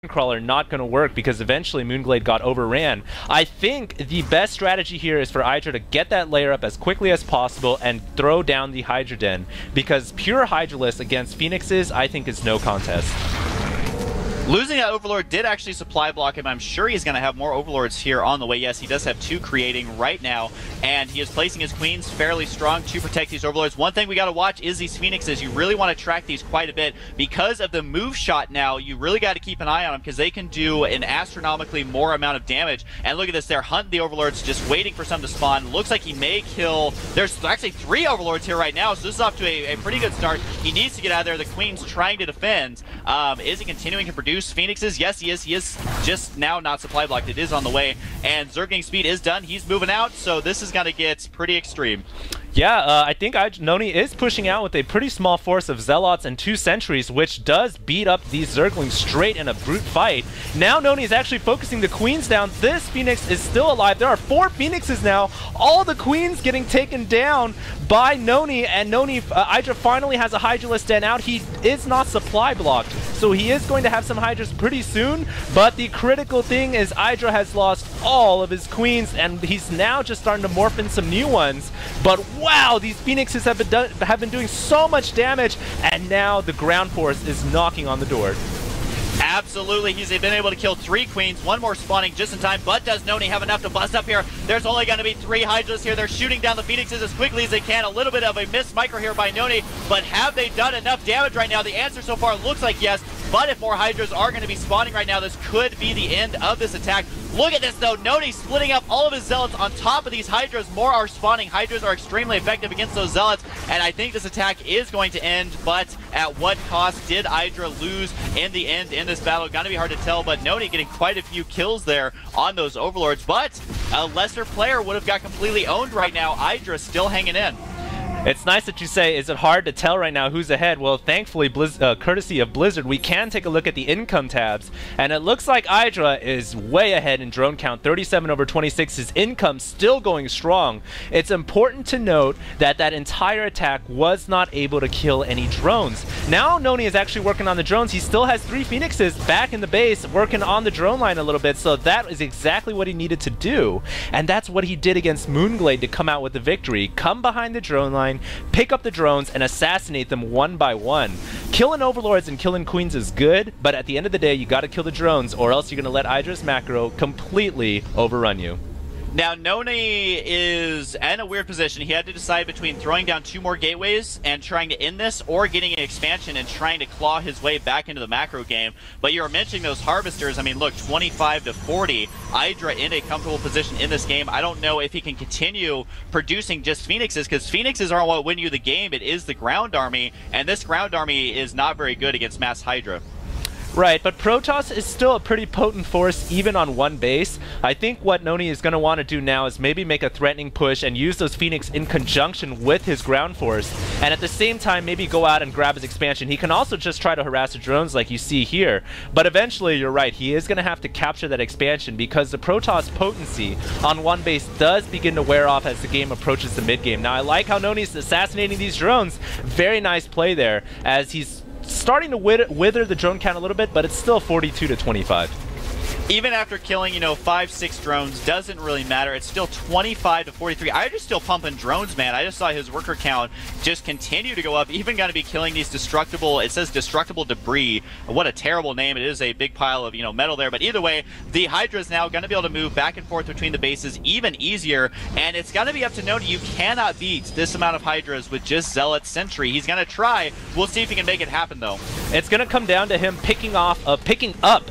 Crawler not going to work because eventually Moonglade got overran. I think the best strategy here is for IdrA to get that layer up as quickly as possible and throw down the Hydra Den, because pure Hydralisk against Phoenixes I think is no contest. Losing that Overlord did actually supply block him. I'm sure he's going to have more Overlords here on the way. Yes, he does have 2 creating right now, and he is placing his Queens fairly strong to protect these Overlords. One thing we got to watch is these Phoenixes. You really want to track these quite a bit. Because of the move shot now, you really got to keep an eye on them because they can do an astronomically more amount of damage. And look at this, they're hunting the Overlords, just waiting for some to spawn. Looks like he may kill... There's actually 3 Overlords here right now, so this is off to a pretty good start. He needs to get out of there. The Queen's trying to defend. Is he continuing to produce Phoenixes? Yes, he is. He is just now not supply blocked. It is on the way. And Zergling speed is done. He's moving out, so this is going to get pretty extreme. Yeah, I think NonY is pushing out with a pretty small force of Zealots and 2 Sentries, which does beat up these Zerglings straight in a brute fight. Now NonY is actually focusing the Queens down. This Phoenix is still alive. There are 4 Phoenixes now. All the Queens getting taken down by NonY, and IdrA finally has a Hydralisk Den out. He is not supply blocked, so he is going to have some Hydras pretty soon, but the critical thing is IdrA has lost all of his Queens, and he's now just starting to morph in some new ones. But wow, these Phoenixes have been doing so much damage, and now the ground force is knocking on the door. Absolutely, he's been able to kill 3 Queens, 1 more spawning just in time, but does NonY have enough to bust up here? There's only going to be 3 Hydras here. They're shooting down the Phoenixes as quickly as they can. A little bit of a missed micro here by NonY, but have they done enough damage right now? The answer so far looks like yes, but if more Hydras are going to be spawning right now, this could be the end of this attack. Look at this though, NonY splitting up all of his Zealots on top of these Hydras. More are spawning. Hydras are extremely effective against those Zealots, and I think this attack is going to end, but at what cost? Did IdrA lose in the end in this battle? Gonna be hard to tell, but NonY getting quite a few kills there on those Overlords, but a lesser player would have got completely owned right now. IdrA still hanging in. It's nice that you say, is it hard to tell right now who's ahead? Well, thankfully, courtesy of Blizzard, we can take a look at the income tabs, and it looks like IdrA is way ahead in drone count, 37 over 26. His income still going strong. It's important to note that that entire attack was not able to kill any drones. Now NonY is actually working on the drones. He still has 3 Phoenixes back in the base, working on the drone line a little bit, so that is exactly what he needed to do, and that's what he did against Moonglade to come out with the victory. Come behind the drone line, pick up the drones, and assassinate them one by one. Killing Overlords and killing Queens is good, but at the end of the day, you gotta kill the drones, or else you're gonna let IdrA's macro completely overrun you. Now, NonY is in a weird position. He had to decide between throwing down 2 more gateways and trying to end this, or getting an expansion and trying to claw his way back into the macro game. But you were mentioning those Harvesters. I mean, look, 25 to 40. IdrA in a comfortable position in this game. I don't know if he can continue producing just Phoenixes, because Phoenixes aren't what win you the game. It is the ground army, and this ground army is not very good against mass Hydra. Right, but Protoss is still a pretty potent force even on one base. I think what NonY is going to want to do now is maybe make a threatening push and use those Phoenix in conjunction with his ground force, and at the same time maybe go out and grab his expansion. He can also just try to harass the drones like you see here, but eventually you're right, he is going to have to capture that expansion because the Protoss potency on one base does begin to wear off as the game approaches the mid game. Now I like how NonY is assassinating these drones. Very nice play there as he's starting to wither the drone count a little bit, but it's still 42 to 25. Even after killing, 5, 6 drones, doesn't really matter. It's still 25 to 43. IdrA's still pumping drones, man. I just saw his worker count just continue to go up. Even going to be killing these destructible, it says destructible debris. What a terrible name. It is a big pile of, metal there. But either way, the Hydra is now going to be able to move back and forth between the bases even easier. And it's going to be up to NonY. You cannot beat this amount of Hydras with just Zealot Sentry. He's going to try. We'll see if he can make it happen, though. It's going to come down to him picking up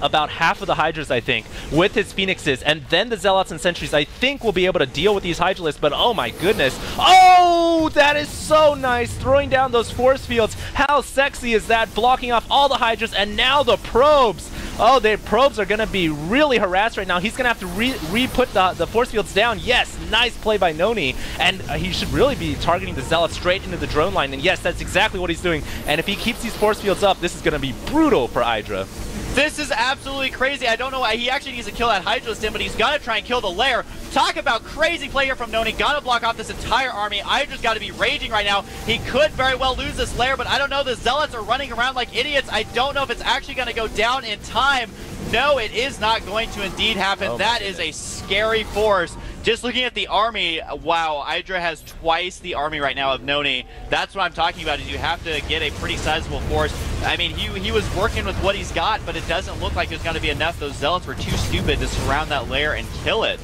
about half of the Hydras, I think, with his Phoenixes, and then the Zealots and Sentries, I think, will be able to deal with these Hydralisks, but oh my goodness. Oh, that is so nice, throwing down those force fields. How sexy is that, blocking off all the Hydras, and now the probes. Oh, the probes are going to be really harassed right now. He's going to have to re-put the force fields down. Yes, nice play by NonY, and he should really be targeting the Zealots straight into the drone line, and yes, that's exactly what he's doing, and if he keeps these force fields up, this is going to be brutal for IdrA. This is absolutely crazy. I don't know why he actually needs to kill that Hydralisk, but he's got to try and kill the lair. Talk about crazy play here from NonY. Gotta block off this entire army. IdrA's got to be raging right now. He could very well lose this lair, but I don't know. The Zealots are running around like idiots. I don't know if it's actually going to go down in time. No, it is not going to indeed happen. That is a scary force. Just looking at the army, wow, IdrA has twice the army right now of NonY. That's what I'm talking about, is you have to get a pretty sizable force. I mean, he was working with what he's got, but it doesn't look like there's going to be enough. Those Zealots were too stupid to surround that lair and kill it.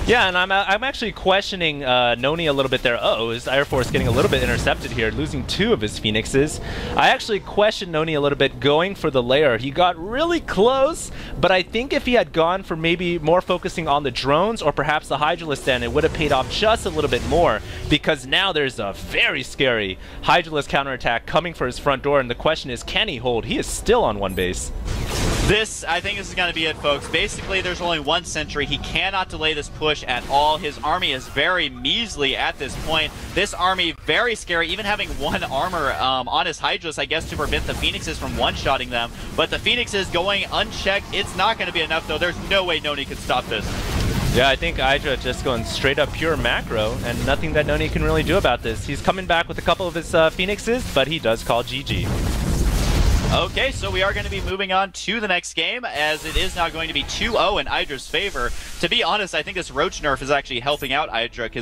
Yeah, and I'm actually questioning NonY a little bit there. Uh-oh, is Air Force getting a little bit intercepted here, losing 2 of his Phoenixes. I actually question NonY a little bit going for the lair. He got really close, but I think if he had gone for maybe more focusing on the drones or perhaps the Hydralisk stand, it would have paid off just a little bit more, because now there's a very scary Hydralisk counterattack coming for his front door, and the question is, can he hold? He is still on 1 base. I think this is going to be it, folks. Basically, there's only 1 sentry. He cannot delay this push at all. His army is very measly at this point. This army, very scary, even having 1 armor on his Hydralisk, I guess, to prevent the Phoenixes from one-shotting them. But the Phoenixes going unchecked, it's not going to be enough, though. There's no way NonY can stop this. Yeah, I think IdrA just going straight up pure macro, and nothing that NonY can really do about this. He's coming back with a couple of his Phoenixes, but he does call GG. Okay, so we are going to be moving on to the next game, as it is now going to be 2-0 in IdrA's favor. To be honest, I think this Roach nerf is actually helping out IdrA, because